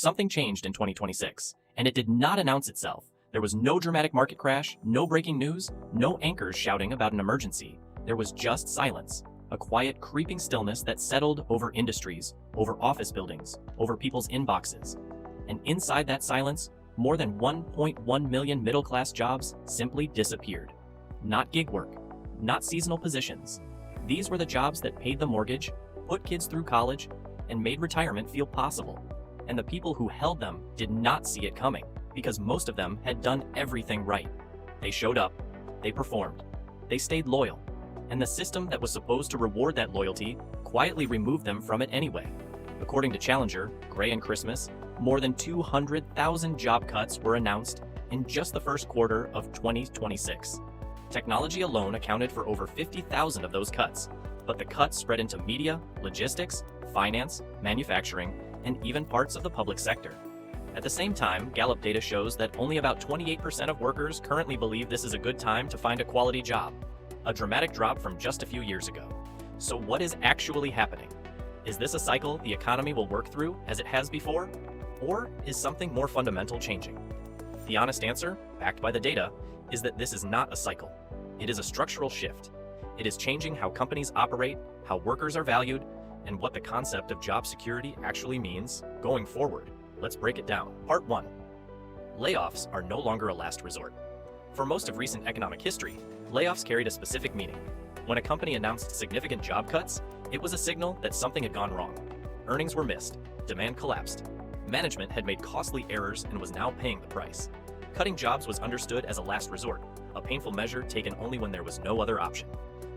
something changed in 2026, and it did not announce itself. There was no dramatic market crash, no breaking news, no anchors shouting about an emergency. There was just silence, a quiet, creeping stillness that settled over industries, over office buildings, over people's inboxes. And inside that silence, more than 1.1 million middle-class jobs simply disappeared. Not gig work, not seasonal positions. These were the jobs that paid the mortgage, put kids through college, and made retirement feel possible. And the people who held them did not see it coming, because most of them had done everything right. They showed up, they performed, they stayed loyal, and the system that was supposed to reward that loyalty quietly removed them from it anyway. According to Challenger, Gray and Christmas, more than 200,000 job cuts were announced in just the first quarter of 2026. Technology alone accounted for over 50,000 of those cuts, but the cuts spread into media, logistics, finance, manufacturing, and even parts of the public sector. At the same time, Gallup data shows that only about 28% of workers currently believe this is a good time to find a quality job, a dramatic drop from just a few years ago. So what is actually happening? Is this a cycle the economy will work through as it has before? Or is something more fundamental changing? The honest answer, backed by the data, is that this is not a cycle. It is a structural shift. It is changing how companies operate, how workers are valued, and what the concept of job security actually means going forward. Let's break it down. Part 1. Layoffs are no longer a last resort. For most of recent economic history, layoffs carried a specific meaning. When a company announced significant job cuts, it was a signal that something had gone wrong. Earnings were missed, demand collapsed. Management had made costly errors and was now paying the price. Cutting jobs was understood as a last resort, a painful measure taken only when there was no other option.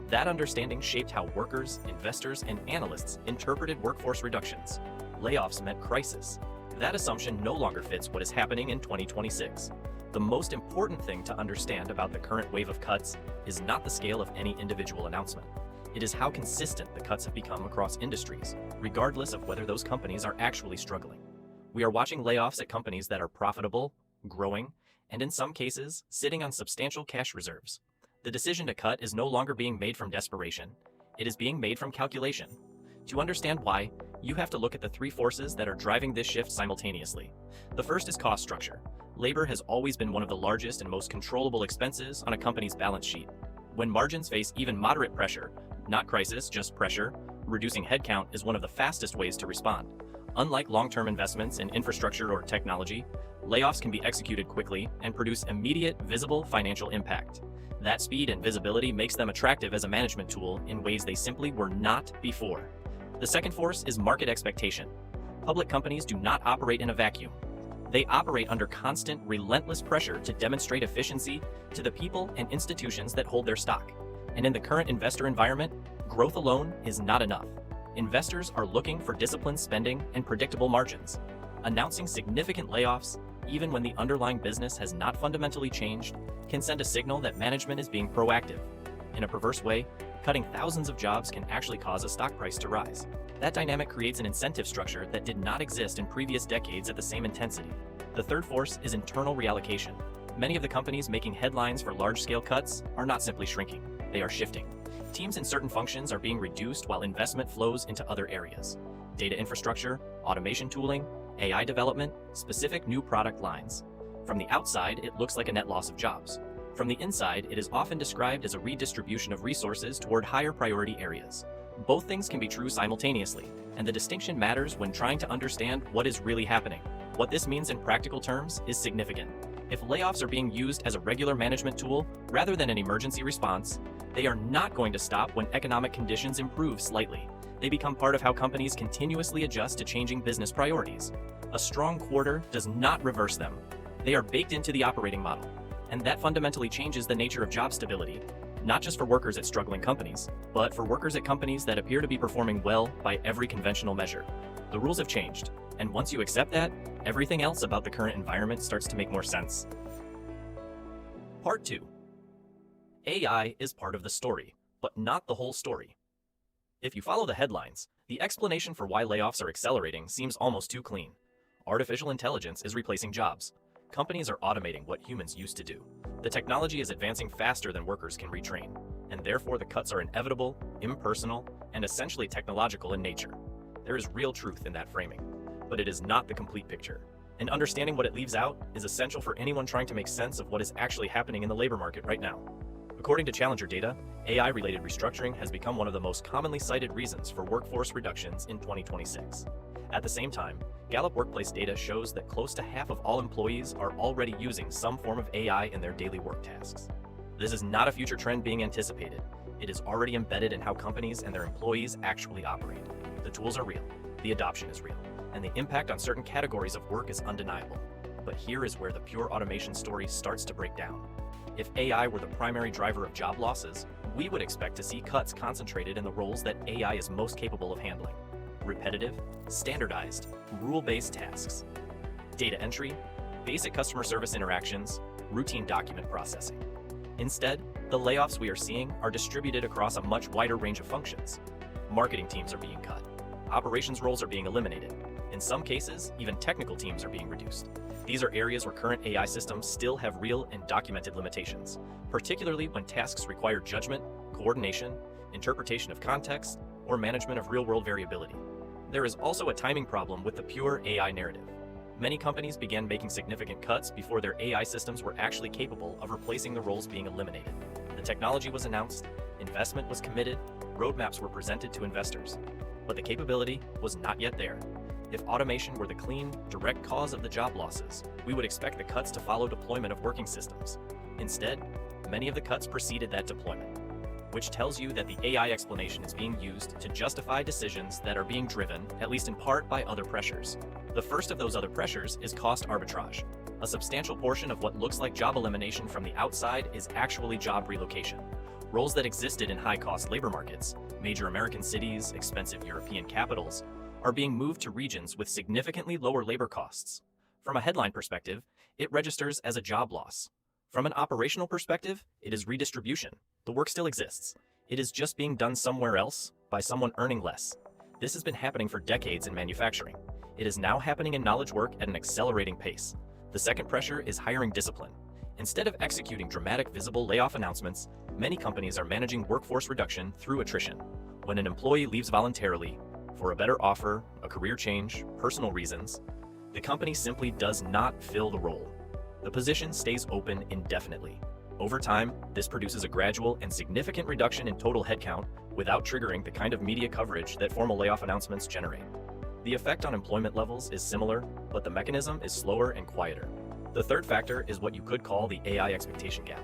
That understanding shaped how workers, investors, and analysts interpreted workforce reductions. Layoffs meant crisis. That assumption no longer fits what is happening in 2026. The most important thing to understand about the current wave of cuts is not the scale of any individual announcement. It is how consistent the cuts have become across industries, regardless of whether those companies are actually struggling. We are watching layoffs at companies that are profitable, growing, and in some cases, sitting on substantial cash reserves. The decision to cut is no longer being made from desperation. It is being made from calculation. To understand why, you have to look at the three forces that are driving this shift simultaneously. The first is cost structure. Labor has always been one of the largest and most controllable expenses on a company's balance sheet. When margins face even moderate pressure, not crisis, just pressure, reducing headcount is one of the fastest ways to respond. Unlike long-term investments in infrastructure or technology, layoffs can be executed quickly and produce immediate, visible financial impact. That speed and visibility makes them attractive as a management tool in ways they simply were not before. The second force is market expectation. Public companies do not operate in a vacuum. They operate under constant, relentless pressure to demonstrate efficiency to the people and institutions that hold their stock. And in the current investor environment, growth alone is not enough. Investors are looking for disciplined spending and predictable margins. Announcing significant layoffs, even when the underlying business has not fundamentally changed, can send a signal that management is being proactive. In a perverse way, cutting thousands of jobs can actually cause a stock price to rise. That dynamic creates an incentive structure that did not exist in previous decades at the same intensity. The third force is internal reallocation. Many of the companies making headlines for large-scale cuts are not simply shrinking, they are shifting. Teams in certain functions are being reduced while investment flows into other areas. Data infrastructure, automation tooling, AI development, specific new product lines. From the outside, it looks like a net loss of jobs. From the inside, it is often described as a redistribution of resources toward higher priority areas. Both things can be true simultaneously, and the distinction matters when trying to understand what is really happening. What this means in practical terms is significant. If layoffs are being used as a regular management tool rather than an emergency response, they are not going to stop when economic conditions improve slightly. They become part of how companies continuously adjust to changing business priorities. A strong quarter does not reverse them. They are baked into the operating model, and that fundamentally changes the nature of job stability, not just for workers at struggling companies, but for workers at companies that appear to be performing well by every conventional measure. The rules have changed, and once you accept that, everything else about the current environment starts to make more sense. Part 2. AI is part of the story, but not the whole story. If you follow the headlines, the explanation for why layoffs are accelerating seems almost too clean. Artificial intelligence is replacing jobs. Companies are automating what humans used to do. The technology is advancing faster than workers can retrain, and therefore the cuts are inevitable, impersonal, and essentially technological in nature. There is real truth in that framing. but it is not the complete picture. And understanding what it leaves out is essential for anyone trying to make sense of what is actually happening in the labor market right now. According to Challenger data, AI-related restructuring has become one of the most commonly cited reasons for workforce reductions in 2026. At the same time, Gallup Workplace data shows that close to half of all employees are already using some form of AI in their daily work tasks. This is not a future trend being anticipated. It is already embedded in how companies and their employees actually operate. The tools are real, the adoption is real, and the impact on certain categories of work is undeniable. But here is where the pure automation story starts to break down. If AI were the primary driver of job losses, we would expect to see cuts concentrated in the roles that AI is most capable of handling: repetitive, standardized, rule-based tasks, data entry, basic customer service interactions, routine document processing. Instead, the layoffs we are seeing are distributed across a much wider range of functions. Marketing teams are being cut. Operations roles are being eliminated. In some cases, even technical teams are being reduced. These are areas where current AI systems still have real and documented limitations, particularly when tasks require judgment, coordination, interpretation of context, or management of real-world variability. There is also a timing problem with the pure AI narrative. Many companies began making significant cuts before their AI systems were actually capable of replacing the roles being eliminated. The technology was announced, investment was committed, roadmaps were presented to investors, but the capability was not yet there. If automation were the clean, direct cause of the job losses, we would expect the cuts to follow deployment of working systems. Instead, many of the cuts preceded that deployment, which tells you that the AI explanation is being used to justify decisions that are being driven, at least in part, by other pressures. The first of those other pressures is cost arbitrage. A substantial portion of what looks like job elimination from the outside is actually job relocation. Roles that existed in high-cost labor markets, major American cities, expensive European capitals, are being moved to regions with significantly lower labor costs. From a headline perspective, it registers as a job loss. From an operational perspective, it is redistribution. The work still exists. It is just being done somewhere else by someone earning less. This has been happening for decades in manufacturing. It is now happening in knowledge work at an accelerating pace. The second pressure is hiring discipline. Instead of executing dramatic visible layoff announcements, many companies are managing workforce reduction through attrition. When an employee leaves voluntarily, for a better offer, a career change, personal reasons, the company simply does not fill the role. The position stays open indefinitely. Over time, this produces a gradual and significant reduction in total headcount without triggering the kind of media coverage that formal layoff announcements generate. The effect on employment levels is similar, but the mechanism is slower and quieter. The third factor is what you could call the AI expectation gap.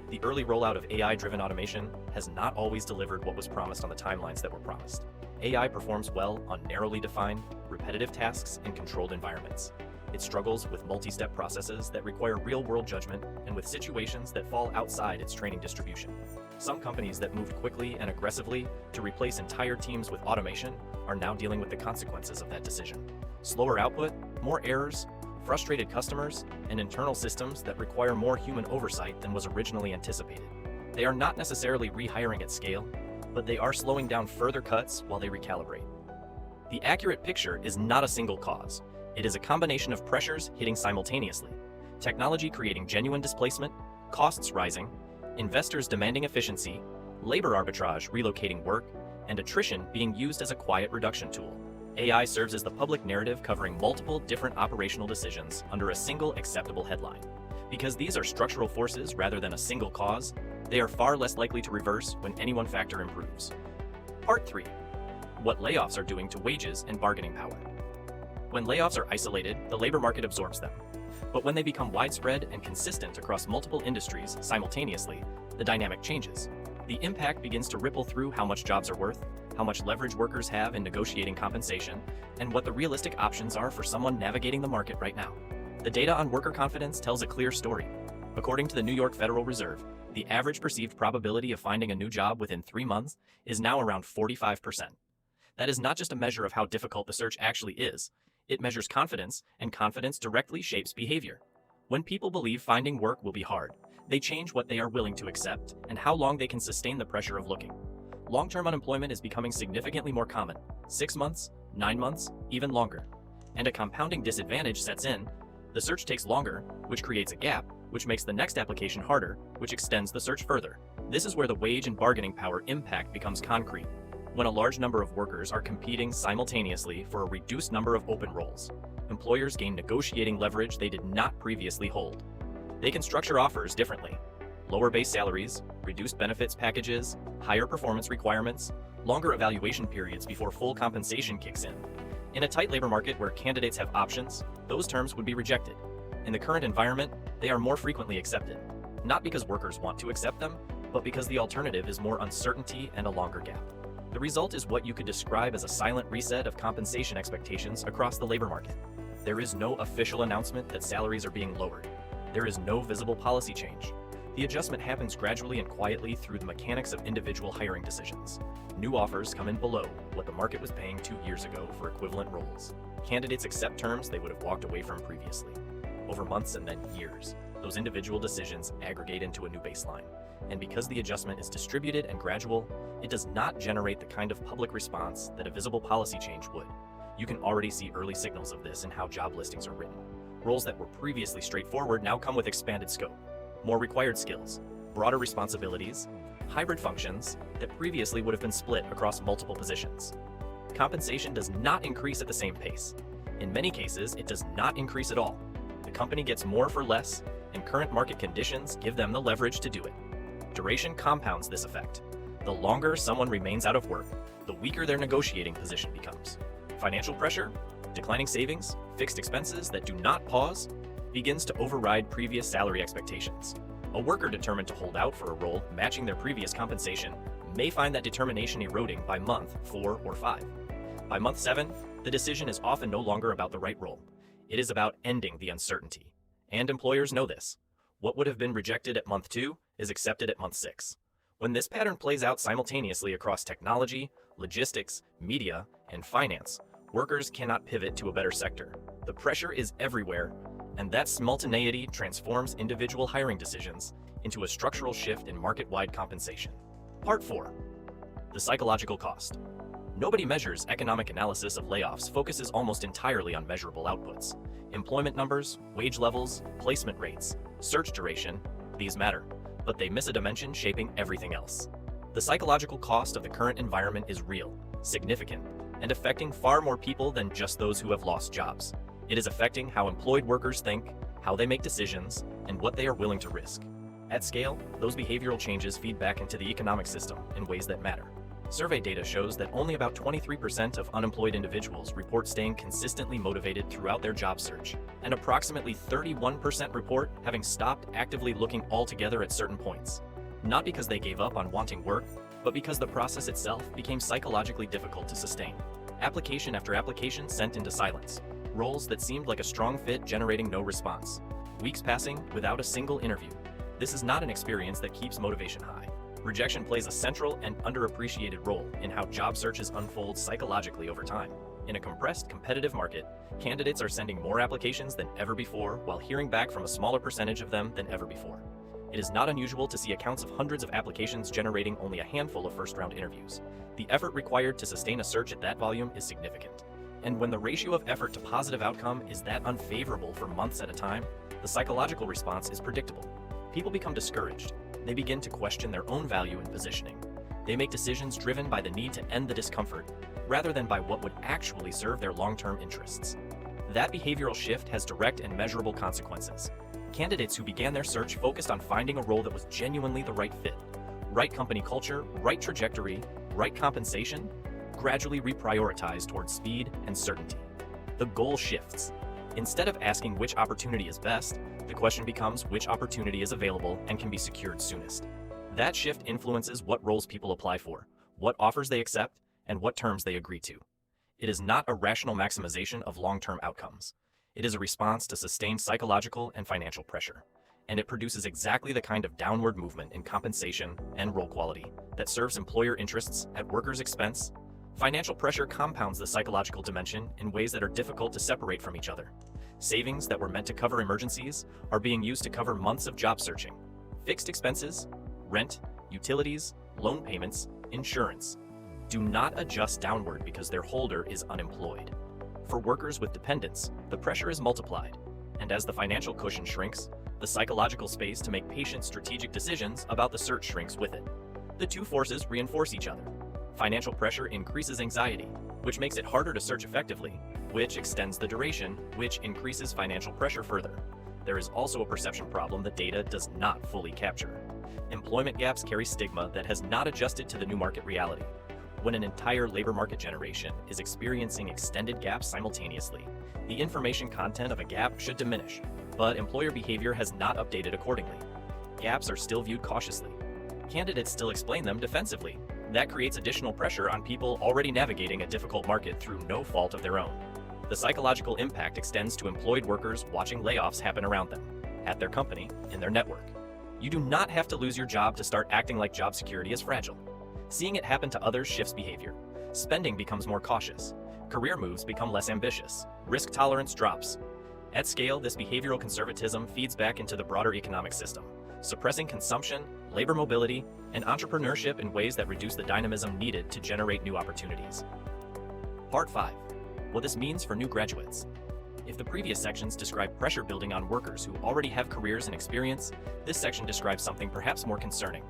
The early rollout of AI-driven automation has not always delivered what was promised on the timelines that were promised. AI performs well on narrowly defined, repetitive tasks in controlled environments. It struggles with multi-step processes that require real-world judgment and with situations that fall outside its training distribution. Some companies that moved quickly and aggressively to replace entire teams with automation are now dealing with the consequences of that decision. Slower output, more errors, frustrated customers, and internal systems that require more human oversight than was originally anticipated. They are not necessarily rehiring at scale, but they are slowing down further cuts while they recalibrate. The accurate picture is not a single cause. It is a combination of pressures hitting simultaneously: technology creating genuine displacement, costs rising, investors demanding efficiency, labor arbitrage relocating work, and attrition being used as a quiet reduction tool. AI serves as the public narrative covering multiple different operational decisions under a single acceptable headline. Because these are structural forces rather than a single cause, they are far less likely to reverse when any one factor improves. Part 3. What layoffs are doing to wages and bargaining power. When layoffs are isolated, the labor market absorbs them. But when they become widespread and consistent across multiple industries simultaneously, the dynamic changes. The impact begins to ripple through how much jobs are worth, how much leverage workers have in negotiating compensation, and what the realistic options are for someone navigating the market right now. The data on worker confidence tells a clear story. According to the New York Federal Reserve, the average perceived probability of finding a new job within 3 months is now around 45%. That is not just a measure of how difficult the search actually is. It measures confidence, and confidence directly shapes behavior. When people believe finding work will be hard, they change what they are willing to accept and how long they can sustain the pressure of looking. Long-term unemployment is becoming significantly more common: 6 months, 9 months, even longer. And a compounding disadvantage sets in. The search takes longer, which creates a gap, which makes the next application harder, which extends the search further. This is where the wage and bargaining power impact becomes concrete. when a large number of workers are competing simultaneously for a reduced number of open roles. Employers gain negotiating leverage they did not previously hold. They can structure offers differently. Lower base salaries, reduced benefits packages, higher performance requirements, longer evaluation periods before full compensation kicks in. In a tight labor market where candidates have options, those terms would be rejected. In the current environment, they are more frequently accepted. Not because workers want to accept them, but because the alternative is more uncertainty and a longer gap. The result is what you could describe as a silent reset of compensation expectations across the labor market. There is no official announcement that salaries are being lowered. There is no visible policy change. The adjustment happens gradually and quietly through the mechanics of individual hiring decisions. New offers come in below what the market was paying 2 years ago for equivalent roles. Candidates accept terms they would have walked away from previously. Over months and then years, those individual decisions aggregate into a new baseline. And because the adjustment is distributed and gradual, it does not generate the kind of public response that a visible policy change would. You can already see early signals of this in how job listings are written. Roles that were previously straightforward now come with expanded scope, more required skills, broader responsibilities, hybrid functions that previously would have been split across multiple positions. Compensation does not increase at the same pace. In many cases, it does not increase at all. The company gets more for less, and current market conditions give them the leverage to do it. Duration compounds this effect. The longer someone remains out of work, the weaker their negotiating position becomes. Financial pressure, declining savings, fixed expenses that do not pause, begins to override previous salary expectations. A worker determined to hold out for a role matching their previous compensation may find that determination eroding by month 4 or 5. By month 7, the decision is often no longer about the right role. It is about ending the uncertainty. And employers know this. What would have been rejected at month 2 is accepted at month 6. When this pattern plays out simultaneously across technology, logistics, media, and finance, workers cannot pivot to a better sector. The pressure is everywhere, and that simultaneity transforms individual hiring decisions into a structural shift in market-wide compensation. Part 4. The psychological cost. Nobody measures economic analysis of layoffs focuses almost entirely on measurable outputs. Employment numbers, wage levels, placement rates, search duration, these matter, but they miss a dimension shaping everything else. The psychological cost of the current environment is real, significant, and affecting far more people than just those who have lost jobs. It is affecting how employed workers think, how they make decisions, and what they are willing to risk. At scale, those behavioral changes feed back into the economic system in ways that matter. Survey data shows that only about 23% of unemployed individuals report staying consistently motivated throughout their job search, and approximately 31% report having stopped actively looking altogether at certain points. Not because they gave up on wanting work, but because the process itself became psychologically difficult to sustain. Application after application sent into silence. Roles that seemed like a strong fit generating no response. Weeks passing without a single interview. This is not an experience that keeps motivation high. Rejection plays a central and underappreciated role in how job searches unfold psychologically over time. In a compressed, competitive market, candidates are sending more applications than ever before while hearing back from a smaller percentage of them than ever before. It is not unusual to see accounts of hundreds of applications generating only a handful of first-round interviews. The effort required to sustain a search at that volume is significant. And when the ratio of effort to positive outcome is that unfavorable for months at a time, the psychological response is predictable. People become discouraged. They begin to question their own value and positioning. They make decisions driven by the need to end the discomfort, rather than by what would actually serve their long-term interests. That behavioral shift has direct and measurable consequences. Candidates who began their search focused on finding a role that was genuinely the right fit, right company culture, right trajectory, right compensation, gradually reprioritize towards speed and certainty. The goal shifts. Instead of asking which opportunity is best, the question becomes which opportunity is available and can be secured soonest. That shift influences what roles people apply for, what offers they accept, and what terms they agree to. It is not a rational maximization of long-term outcomes. It is a response to sustained psychological and financial pressure, and it produces exactly the kind of downward movement in compensation and role quality that serves employer interests at workers' expense. Financial pressure compounds the psychological dimension in ways that are difficult to separate from each other. Savings that were meant to cover emergencies are being used to cover months of job searching. Fixed expenses, rent, utilities, loan payments, insurance, do not adjust downward because their holder is unemployed. For workers with dependents, the pressure is multiplied, and as the financial cushion shrinks, the psychological space to make patient strategic decisions about the search shrinks with it. The two forces reinforce each other. Financial pressure increases anxiety, which makes it harder to search effectively, which extends the duration, which increases financial pressure further. There is also a perception problem that data does not fully capture. Employment gaps carry stigma that has not adjusted to the new market reality. When an entire labor market generation is experiencing extended gaps simultaneously, the information content of a gap should diminish, but employer behavior has not updated accordingly. Gaps are still viewed cautiously. Candidates still explain them defensively. That creates additional pressure on people already navigating a difficult market through no fault of their own. The psychological impact extends to employed workers watching layoffs happen around them, at their company, in their network. You do not have to lose your job to start acting like job security is fragile. Seeing it happen to others shifts behavior. Spending becomes more cautious. Career moves become less ambitious. Risk tolerance drops. At scale, this behavioral conservatism feeds back into the broader economic system, suppressing consumption, labor mobility, and entrepreneurship in ways that reduce the dynamism needed to generate new opportunities. Part 5. What this means for new graduates. If the previous sections describe pressure building on workers who already have careers and experience, this section describes something perhaps more concerning.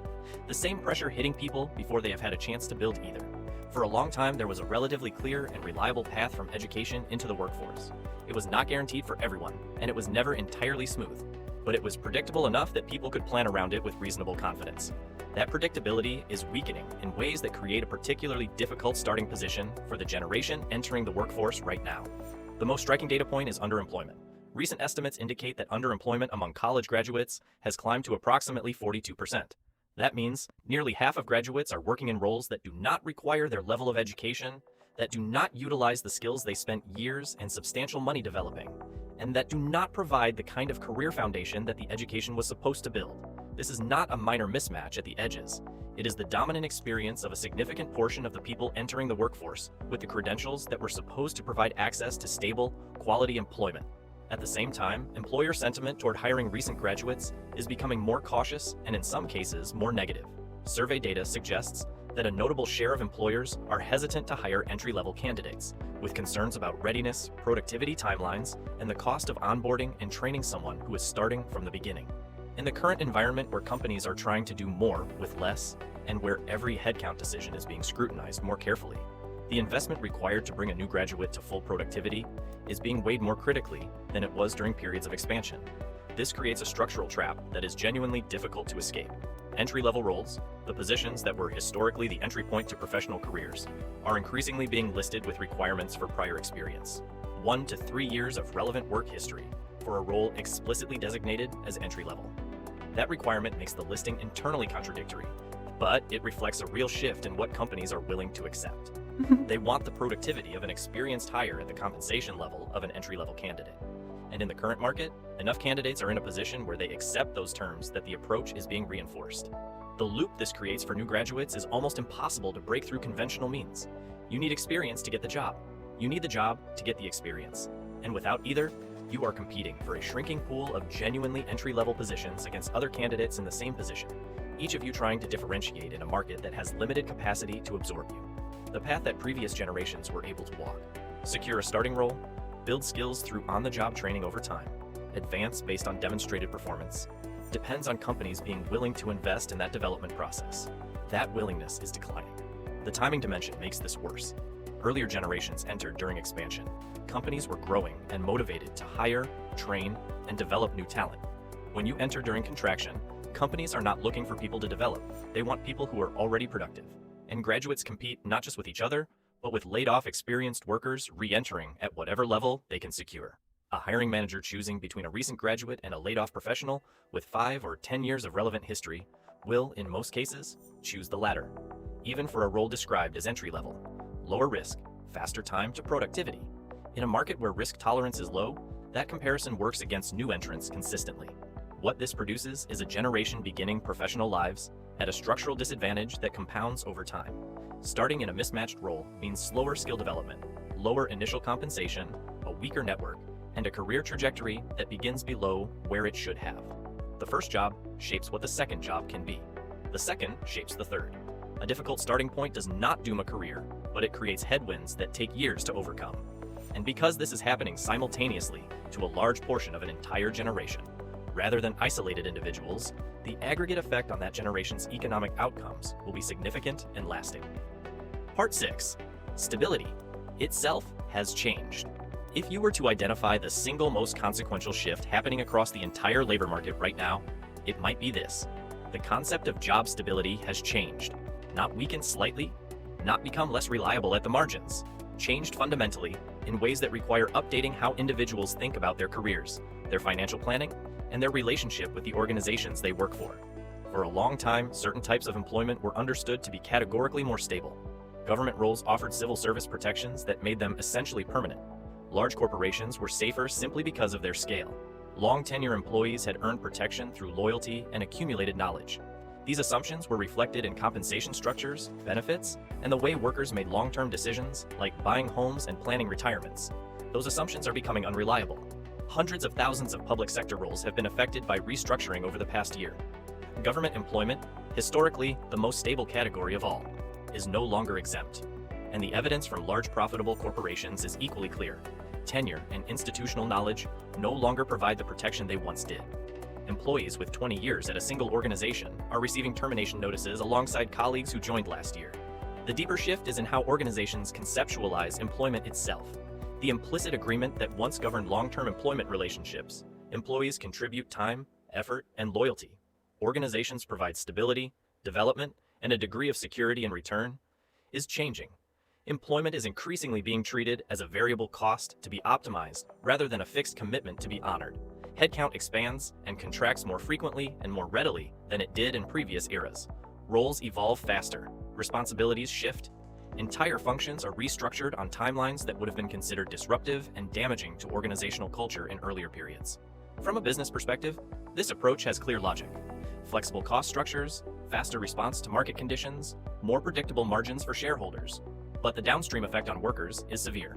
The same pressure hitting people before they have had a chance to build either. For a long time, there was a relatively clear and reliable path from education into the workforce. It was not guaranteed for everyone, and it was never entirely smooth. But it was predictable enough that people could plan around it with reasonable confidence. That predictability is weakening in ways that create a particularly difficult starting position for the generation entering the workforce right now. The most striking data point is underemployment. Recent estimates indicate that underemployment among college graduates has climbed to approximately 42%. That means nearly half of graduates are working in roles that do not require their level of education, that do not utilize the skills they spent years and substantial money developing, and that do not provide the kind of career foundation that the education was supposed to build. This is not a minor mismatch at the edges. It is the dominant experience of a significant portion of the people entering the workforce with the credentials that were supposed to provide access to stable, quality employment. At the same time, employer sentiment toward hiring recent graduates is becoming more cautious and in some cases more negative. Survey data suggests that a notable share of employers are hesitant to hire entry-level candidates, with concerns about readiness, productivity timelines, and the cost of onboarding and training someone who is starting from the beginning. In the current environment where companies are trying to do more with less, and where every headcount decision is being scrutinized more carefully, the investment required to bring a new graduate to full productivity is being weighed more critically than it was during periods of expansion. This creates a structural trap that is genuinely difficult to escape. Entry-level roles, the positions that were historically the entry point to professional careers, are increasingly being listed with requirements for prior experience. 1 to 3 years of relevant work history for a role explicitly designated as entry-level. That requirement makes the listing internally contradictory, but it reflects a real shift in what companies are willing to accept. They want the productivity of an experienced hire at the compensation level of an entry-level candidate. And in the current market, enough candidates are in a position where they accept those terms that the approach is being reinforced. The loop this creates for new graduates is almost impossible to break through conventional means. You need experience to get the job. You need the job to get the experience. And without either, you are competing for a shrinking pool of genuinely entry-level positions against other candidates in the same position, each of you trying to differentiate in a market that has limited capacity to absorb you. The path that previous generations were able to walk. Secure a starting role, build skills through on-the-job training over time, advance based on demonstrated performance, depends on companies being willing to invest in that development process. That willingness is declining. The timing dimension makes this worse. Earlier generations entered during expansion. Companies were growing and motivated to hire, train, and develop new talent. When you enter during contraction, companies are not looking for people to develop. They want people who are already productive. And graduates compete not just with each other, but with laid-off experienced workers re-entering at whatever level they can secure. A hiring manager choosing between a recent graduate and a laid-off professional with 5 or 10 years of relevant history will, in most cases, choose the latter, even for a role described as entry-level. Lower risk, faster time to productivity. In a market where risk tolerance is low, that comparison works against new entrants consistently. What this produces is a generation beginning professional lives at a structural disadvantage that compounds over time. Starting in a mismatched role means slower skill development, lower initial compensation, a weaker network, and a career trajectory that begins below where it should have. The first job shapes what the second job can be. The second shapes the third. A difficult starting point does not doom a career, but it creates headwinds that take years to overcome. And because this is happening simultaneously to a large portion of an entire generation, rather than isolated individuals, the aggregate effect on that generation's economic outcomes will be significant and lasting. Part 6. Stability itself has changed. If you were to identify the single most consequential shift happening across the entire labor market right now, it might be this. The concept of job stability has changed. Not weakened slightly, not become less reliable at the margins. Changed fundamentally in ways that require updating how individuals think about their careers, their financial planning, and their relationship with the organizations they work for. For a long time, certain types of employment were understood to be categorically more stable. Government roles offered civil service protections that made them essentially permanent. Large corporations were safer simply because of their scale. Long tenure employees had earned protection through loyalty and accumulated knowledge. These assumptions were reflected in compensation structures, benefits, and the way workers made long-term decisions like buying homes and planning retirements. Those assumptions are becoming unreliable. Hundreds of thousands of public sector roles have been affected by restructuring over the past year. Government employment, historically the most stable category of all, is no longer exempt. And the evidence from large profitable corporations is equally clear. Tenure and institutional knowledge no longer provide the protection they once did. Employees with 20 years at a single organization are receiving termination notices alongside colleagues who joined last year. The deeper shift is in how organizations conceptualize employment itself. The implicit agreement that once governed long-term employment relationships, employees contribute time, effort, and loyalty. Organizations provide stability, development, and a degree of security in return, is changing. Employment is increasingly being treated as a variable cost to be optimized rather than a fixed commitment to be honored. Headcount expands and contracts more frequently and more readily than it did in previous eras. Roles evolve faster, responsibilities shift, entire functions are restructured on timelines that would have been considered disruptive and damaging to organizational culture in earlier periods. From a business perspective, this approach has clear logic. Flexible cost structures, faster response to market conditions, more predictable margins for shareholders. But the downstream effect on workers is severe.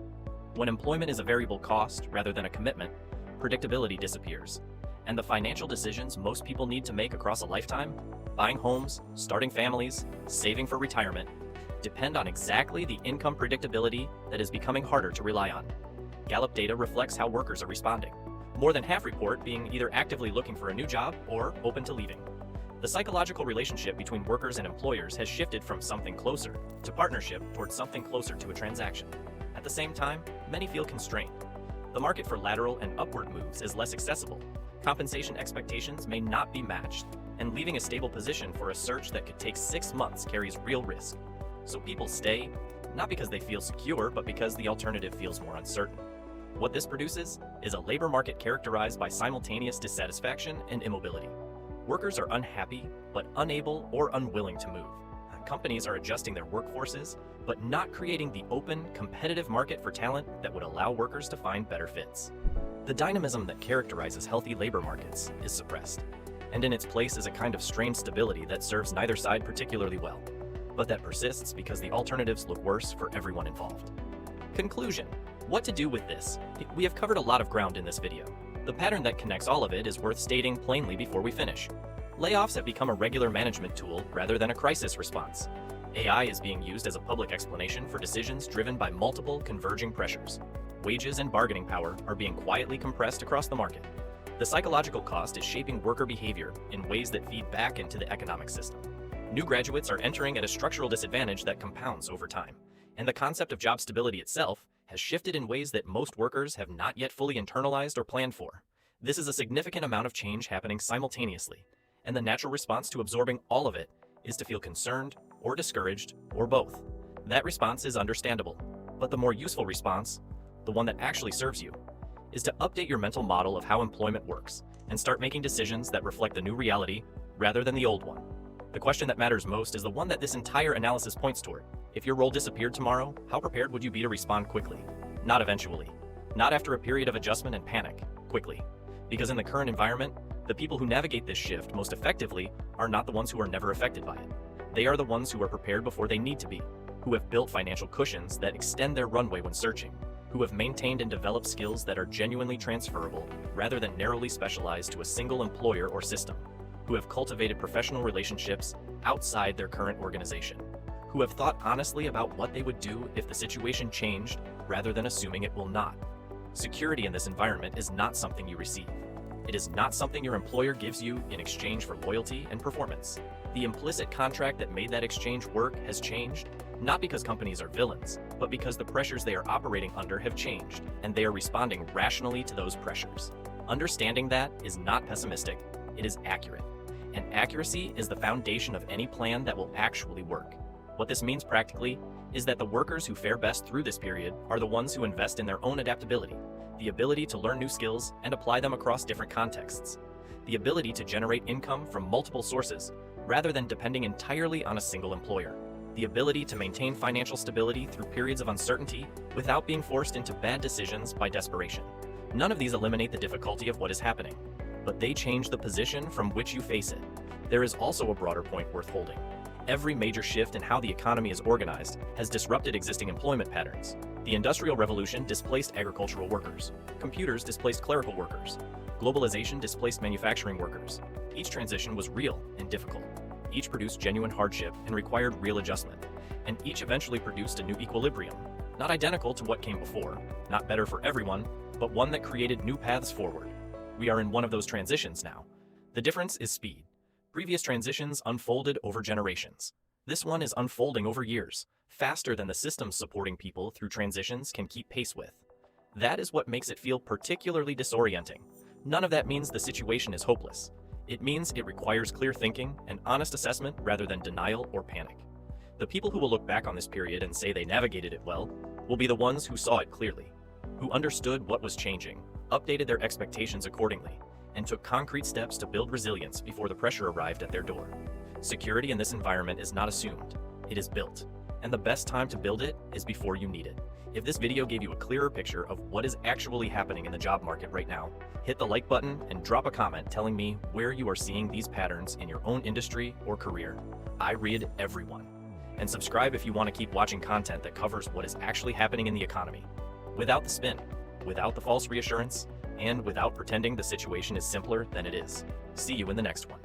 When employment is a variable cost rather than a commitment, predictability disappears. And the financial decisions most people need to make across a lifetime, buying homes, starting families, saving for retirement, depend on exactly the income predictability that is becoming harder to rely on. Gallup data reflects how workers are responding. More than half report being either actively looking for a new job or open to leaving. The psychological relationship between workers and employers has shifted from something closer to partnership towards something closer to a transaction. At the same time, many feel constrained. The market for lateral and upward moves is less accessible. Compensation expectations may not be matched, and leaving a stable position for a search that could take 6 months carries real risk. So people stay, not because they feel secure, but because the alternative feels more uncertain. What this produces is a labor market characterized by simultaneous dissatisfaction and immobility. Workers are unhappy, but unable or unwilling to move. Companies are adjusting their workforces, but not creating the open, competitive market for talent that would allow workers to find better fits. The dynamism that characterizes healthy labor markets is suppressed, and in its place is a kind of strained stability that serves neither side particularly well, but that persists because the alternatives look worse for everyone involved. Conclusion: what to do with this? We have covered a lot of ground in this video. The pattern that connects all of it is worth stating plainly before we finish. Layoffs have become a regular management tool rather than a crisis response. AI is being used as a public explanation for decisions driven by multiple converging pressures. Wages and bargaining power are being quietly compressed across the market. The psychological cost is shaping worker behavior in ways that feed back into the economic system. New graduates are entering at a structural disadvantage that compounds over time. And the concept of job stability itself has shifted in ways that most workers have not yet fully internalized or planned for. This is a significant amount of change happening simultaneously, and the natural response to absorbing all of it is to feel concerned or discouraged or both. That response is understandable, but the more useful response, the one that actually serves you, is to update your mental model of how employment works and start making decisions that reflect the new reality rather than the old one. The question that matters most is the one that this entire analysis points toward. If your role disappeared tomorrow, how prepared would you be to respond quickly? Not eventually. Not after a period of adjustment and panic. Quickly. Because in the current environment, the people who navigate this shift most effectively are not the ones who are never affected by it. They are the ones who are prepared before they need to be, who have built financial cushions that extend their runway when searching, who have maintained and developed skills that are genuinely transferable rather than narrowly specialized to a single employer or system, who have cultivated professional relationships outside their current organization, who have thought honestly about what they would do if the situation changed rather than assuming it will not. Security in this environment is not something you receive. It is not something your employer gives you in exchange for loyalty and performance. The implicit contract that made that exchange work has changed, Not because companies are villains, but because the pressures they are operating under have changed, and they are responding rationally to those pressures. Understanding that is not pessimistic, it is accurate. And accuracy is the foundation of any plan that will actually work. What this means practically is that the workers who fare best through this period are the ones who invest in their own adaptability, the ability to learn new skills and apply them across different contexts, the ability to generate income from multiple sources rather than depending entirely on a single employer, the ability to maintain financial stability through periods of uncertainty without being forced into bad decisions by desperation. None of these eliminate the difficulty of what is happening, but they change the position from which you face it. There is also a broader point worth holding. Every major shift in how the economy is organized has disrupted existing employment patterns. The Industrial Revolution displaced agricultural workers. Computers displaced clerical workers. Globalization displaced manufacturing workers. Each transition was real and difficult. Each produced genuine hardship and required real adjustment. And each eventually produced a new equilibrium, not identical to what came before, not better for everyone, but one that created new paths forward. We are in one of those transitions now. The difference is speed. Previous transitions unfolded over generations. This one is unfolding over years, faster than the systems supporting people through transitions can keep pace with. That is what makes it feel particularly disorienting. None of that means the situation is hopeless. It means it requires clear thinking and honest assessment rather than denial or panic. The people who will look back on this period and say they navigated it well will be the ones who saw it clearly, who understood what was changing, updated their expectations accordingly, and took concrete steps to build resilience before the pressure arrived at their door. Security in this environment is not assumed, it is built. And the best time to build it is before you need it. If this video gave you a clearer picture of what is actually happening in the job market right now, hit the like button and drop a comment telling me where you are seeing these patterns in your own industry or career. I read everyone. And subscribe if you want to keep watching content that covers what is actually happening in the economy. Without the spin, without the false reassurance, and without pretending the situation is simpler than it is. See you in the next one.